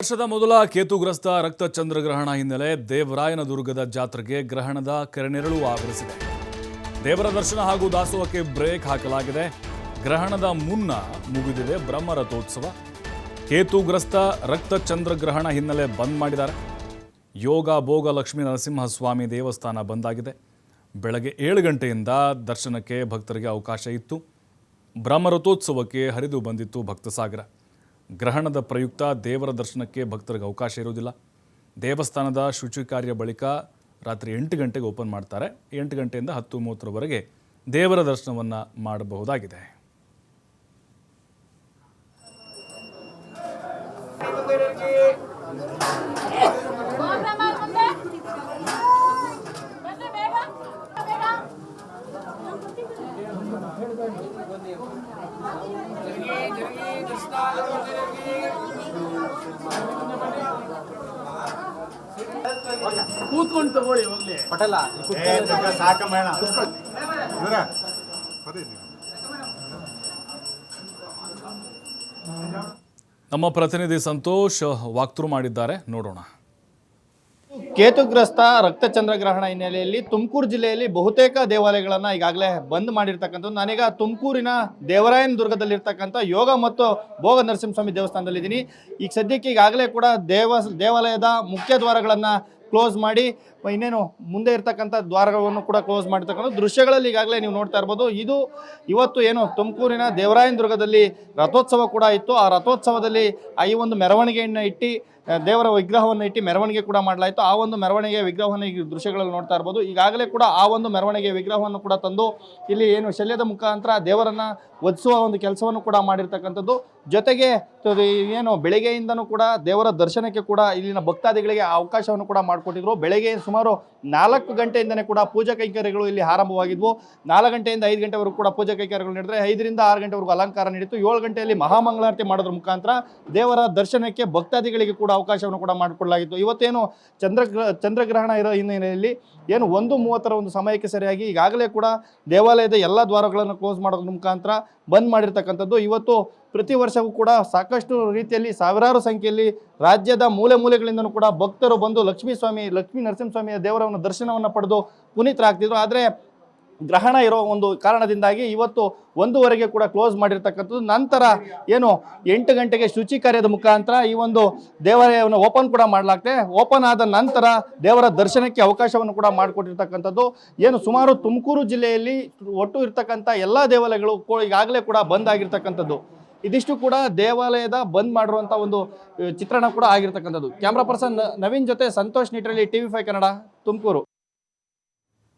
ವರ್ಷದ ಮೊದಲ ಕೇತುಗ್ರಸ್ತ ರಕ್ತ ಚಂದ್ರಗ್ರಹಣ ಹಿನ್ನೆಲೆ ದೇವರಾಯನದುರ್ಗದ ಜಾತ್ರೆಗೆ ಗ್ರಹಣದ ಕರೆನೆರಳು ಆವರಿಸಿದೆ. ದೇವರ ದರ್ಶನ ಹಾಗೂ ದಾಸೋಹಕ್ಕೆ ಬ್ರೇಕ್ ಹಾಕಲಾಗಿದೆ. ಗ್ರಹಣದ ಮುನ್ನ ಮುಗಿದಿದೆ ಬ್ರಹ್ಮರಥೋತ್ಸವ. ಕೇತುಗ್ರಸ್ತ ರಕ್ತ ಚಂದ್ರಗ್ರಹಣ ಹಿನ್ನೆಲೆ ಬಂದ್ ಮಾಡಿದ್ದಾರೆ. ಯೋಗ ಭೋಗ ಲಕ್ಷ್ಮೀ ನರಸಿಂಹಸ್ವಾಮಿ ದೇವಸ್ಥಾನ ಬಂದಾಗಿದೆ. ಬೆಳಗ್ಗೆ 7 ಗಂಟೆಯಿಂದ ದರ್ಶನಕ್ಕೆ ಭಕ್ತರಿಗೆ ಅವಕಾಶ ಇತ್ತು. ಬ್ರಹ್ಮರಥೋತ್ಸವಕ್ಕೆ ಹರಿದು ಬಂದಿತ್ತು ಭಕ್ತ ಸಾಗರ. ಗ್ರಹಣದ ಪ್ರಯುಕ್ತ ದೇವರ ದರ್ಶನಕ್ಕೆ ಭಕ್ತರಿಗೆ ಅವಕಾಶ ಇರುವುದಿಲ್ಲ. ದೇವಸ್ಥಾನದ ಶುಚಿ ಕಾರ್ಯ ಬಳಿಕ ರಾತ್ರಿ 8 ಗಂಟೆಗೆ ಓಪನ್ ಮಾಡ್ತಾರೆ. 8 ಗಂಟೆಯಿಂದ 10:30ರವರೆಗೆ ದೇವರ ದರ್ಶನವನ್ನು ಮಾಡಬಹುದಾಗಿದೆ. ಕೂತ್ಕೊಂಡು ತಗೊಳ್ಳಿ ಹೋಗ್ಲಿ ಪಟೇಲ ಸಾಕ ಮೇಣ ನಮ್ಮ ಪ್ರತಿನಿಧಿ ಸಂತೋಷ್ ವಾಕ್ಥ್ರೂ ಮಾಡಿದ್ದಾರೆ, ನೋಡೋಣ. ಕೇತುಗ್ರಸ್ತ ರಕ್ತ ಚಂದ್ರಗ್ರಹಣ ಹಿನ್ನೆಲೆಯಲ್ಲಿ ತುಮಕೂರು ಜಿಲ್ಲೆಯಲ್ಲಿ ಬಹುತೇಕ ದೇವಾಲಯಗಳನ್ನು ಈಗಾಗಲೇ ಬಂದ್ ಮಾಡಿರ್ತಕ್ಕಂಥದ್ದು. ನಾನೀಗ ತುಮಕೂರಿನ ದೇವರಾಯನದುರ್ಗದಲ್ಲಿರ್ತಕ್ಕಂಥ ಯೋಗ ಮತ್ತು ಭೋಗ ನರಸಿಂಹಸ್ವಾಮಿ ದೇವಸ್ಥಾನದಲ್ಲಿದ್ದೀನಿ. ಈಗ ಸದ್ಯಕ್ಕೆ ಈಗಾಗಲೇ ಕೂಡ ದೇವಾಲಯದ ಮುಖ್ಯ ದ್ವಾರಗಳನ್ನು ಕ್ಲೋಸ್ ಮಾಡಿ ಇನ್ನೇನು ಮುಂದೆ ಇರ್ತಕ್ಕಂಥ ದ್ವಾರಗಳನ್ನು ಕೂಡ ಕ್ಲೋಸ್ ಮಾಡಿರ್ತಕ್ಕಂಥ ದೃಶ್ಯಗಳಲ್ಲಿ ಈಗಾಗಲೇ ನೀವು ನೋಡ್ತಾ ಇರ್ಬೋದು. ಇವತ್ತು ಏನು ತುಮಕೂರಿನ ದೇವರಾಯನದುರ್ಗದಲ್ಲಿ ರಥೋತ್ಸವ ಕೂಡ ಇತ್ತು. ಆ ರಥೋತ್ಸವದಲ್ಲಿ ಈ ಒಂದು ಮೆರವಣಿಗೆಯನ್ನು ಇಟ್ಟು ದೇವರ ವಿಗ್ರಹವನ್ನು ಇಟ್ಟು ಮೆರವಣಿಗೆ ಕೂಡ ಮಾಡಲಾಯಿತು. ಆ ಒಂದು ಮೆರವಣಿಗೆ ವಿಗ್ರಹವನ್ನು ಈ ದೃಶ್ಯಗಳಲ್ಲಿ ನೋಡ್ತಾ ಇರ್ಬೋದು. ಈಗಾಗಲೇ ಕೂಡ ಆ ಒಂದು ಮೆರವಣಿಗೆ ವಿಗ್ರಹವನ್ನು ಕೂಡ ತಂದು ಇಲ್ಲಿ ಏನು ಶಲ್ಯದ ಮುಖಾಂತರ ದೇವರನ್ನು ಒದಿಸುವ ಒಂದು ಕೆಲಸವನ್ನು ಕೂಡ ಮಾಡಿರ್ತಕ್ಕಂಥದ್ದು. ಜೊತೆಗೆ ಏನು ಬೆಳಗ್ಗೆಯಿಂದನೂ ಕೂಡ ದೇವರ ದರ್ಶನಕ್ಕೆ ಕೂಡ ಇಲ್ಲಿನ ಭಕ್ತಾದಿಗಳಿಗೆ ಅವಕಾಶವನ್ನು ಕೂಡ ಮಾಡಿಕೊಟ್ಟಿದ್ರು. ಬೆಳಗ್ಗೆ ಸುಮಾರು 4 ಗಂಟೆಯಿಂದನೇ ಕೂಡ ಪೂಜಾ ಕೈಂಕರ್ಯಗಳು ಇಲ್ಲಿ ಆರಂಭವಾಗಿದ್ವು. 4 ಗಂಟೆಯಿಂದ 5 ಗಂಟೆವರೆಗೂ ಕೂಡ ಪೂಜಾ ಕೈಂಕರ್ಯಗಳು ನಡೆದರೆ 5ರಿಂದ 6 ಗಂಟೆವರೆಗೂ ಅಲಂಕಾರ ನಡೀತು. 7 ಗಂಟೆಯಲ್ಲಿ ಮಹಾಮಂಗಳಾರತಿ ಮಾಡೋದ್ರ ಮುಖಾಂತರ ದೇವರ ದರ್ಶನಕ್ಕೆ ಭಕ್ತಾದಿಗಳಿಗೆ ಕೂಡ ಅವಕಾಶವನ್ನು ಕೂಡ ಮಾಡಿಕೊಡಲಾಗಿತ್ತು. ಇವತ್ತೇನು ಚಂದ್ರಗ್ರಹಣ ಇರೋ ಹಿನ್ನೆಲೆಯಲ್ಲಿ ಏನು 1:30ರ ಒಂದು ಸಮಯಕ್ಕೆ ಸರಿಯಾಗಿ ಈಗಾಗಲೇ ಕೂಡ ದೇವಾಲಯದ ಎಲ್ಲ ದ್ವಾರಗಳನ್ನು ಕ್ಲೋಸ್ ಮಾಡೋದ್ರ ಮುಖಾಂತರ ಬಂದ್ ಮಾಡಿರ್ತಕ್ಕಂಥದ್ದು. ಇವತ್ತು ಪ್ರತಿ ವರ್ಷವೂ ಕೂಡ ಸಾಕಷ್ಟು ರೀತಿಯಲ್ಲಿ ಸಾವಿರಾರು ಸಂಖ್ಯೆಯಲ್ಲಿ ರಾಜ್ಯದ ಮೂಲೆ ಮೂಲೆಗಳಿಂದಲೂ ಕೂಡ ಭಕ್ತರು ಬಂದು ಲಕ್ಷ್ಮೀ ನರಸಿಂಹಸ್ವಾಮಿಯ ದೇವರ ದರ್ಶನವನ್ನು ಪಡೆದು ಪುನೀತರಾಗ್ತಿದ್ರು. ಆದರೆ ಗ್ರಹಣ ಇರೋ ಒಂದು ಕಾರಣದಿಂದಾಗಿ ಇವತ್ತು 1:00ವರೆಗೆ ಕೂಡ ಕ್ಲೋಸ್ ಮಾಡಿರ್ತಕ್ಕಂಥದ್ದು. ನಂತರ ಏನು 8 ಗಂಟೆಗೆ ಶುಚಿ ಕಾರ್ಯದ ಮುಖಾಂತರ ಈ ಒಂದು ದೇವಾಲಯವನ್ನು ಓಪನ್ ಕೂಡ ಮಾಡಲಾಗ್ತದೆ. ಓಪನ್ ಆದ ನಂತರ ದೇವರ ದರ್ಶನಕ್ಕೆ ಅವಕಾಶವನ್ನು ಕೂಡ ಮಾಡಿಕೊಟ್ಟಿರ್ತಕ್ಕಂಥದ್ದು. ಏನು ಸುಮಾರು ತುಮಕೂರು ಜಿಲ್ಲೆಯಲ್ಲಿ ಒಟ್ಟು ಇರ್ತಕ್ಕಂಥ ಎಲ್ಲ ದೇವಾಲಯಗಳು ಈಗಾಗಲೇ ಕೂಡ ಬಂದ್ ಆಗಿರ್ತಕ್ಕಂಥದ್ದು. ಇದಿಷ್ಟು ಕೂಡ ದೇವಾಲಯದ ಬಂದ್ ಮಾಡಿರುವಂಥ ಒಂದು ಚಿತ್ರಣ ಕೂಡ ಆಗಿರ್ತಕ್ಕಂಥದ್ದು. ಕ್ಯಾಮ್ರಾ ಪರ್ಸನ್ ನವೀನ್ ಜೊತೆ ಸಂತೋಷ್ ನಿಟ್ರಲ್ಲಿ TV5 ಕನ್ನಡ, ತುಮಕೂರು.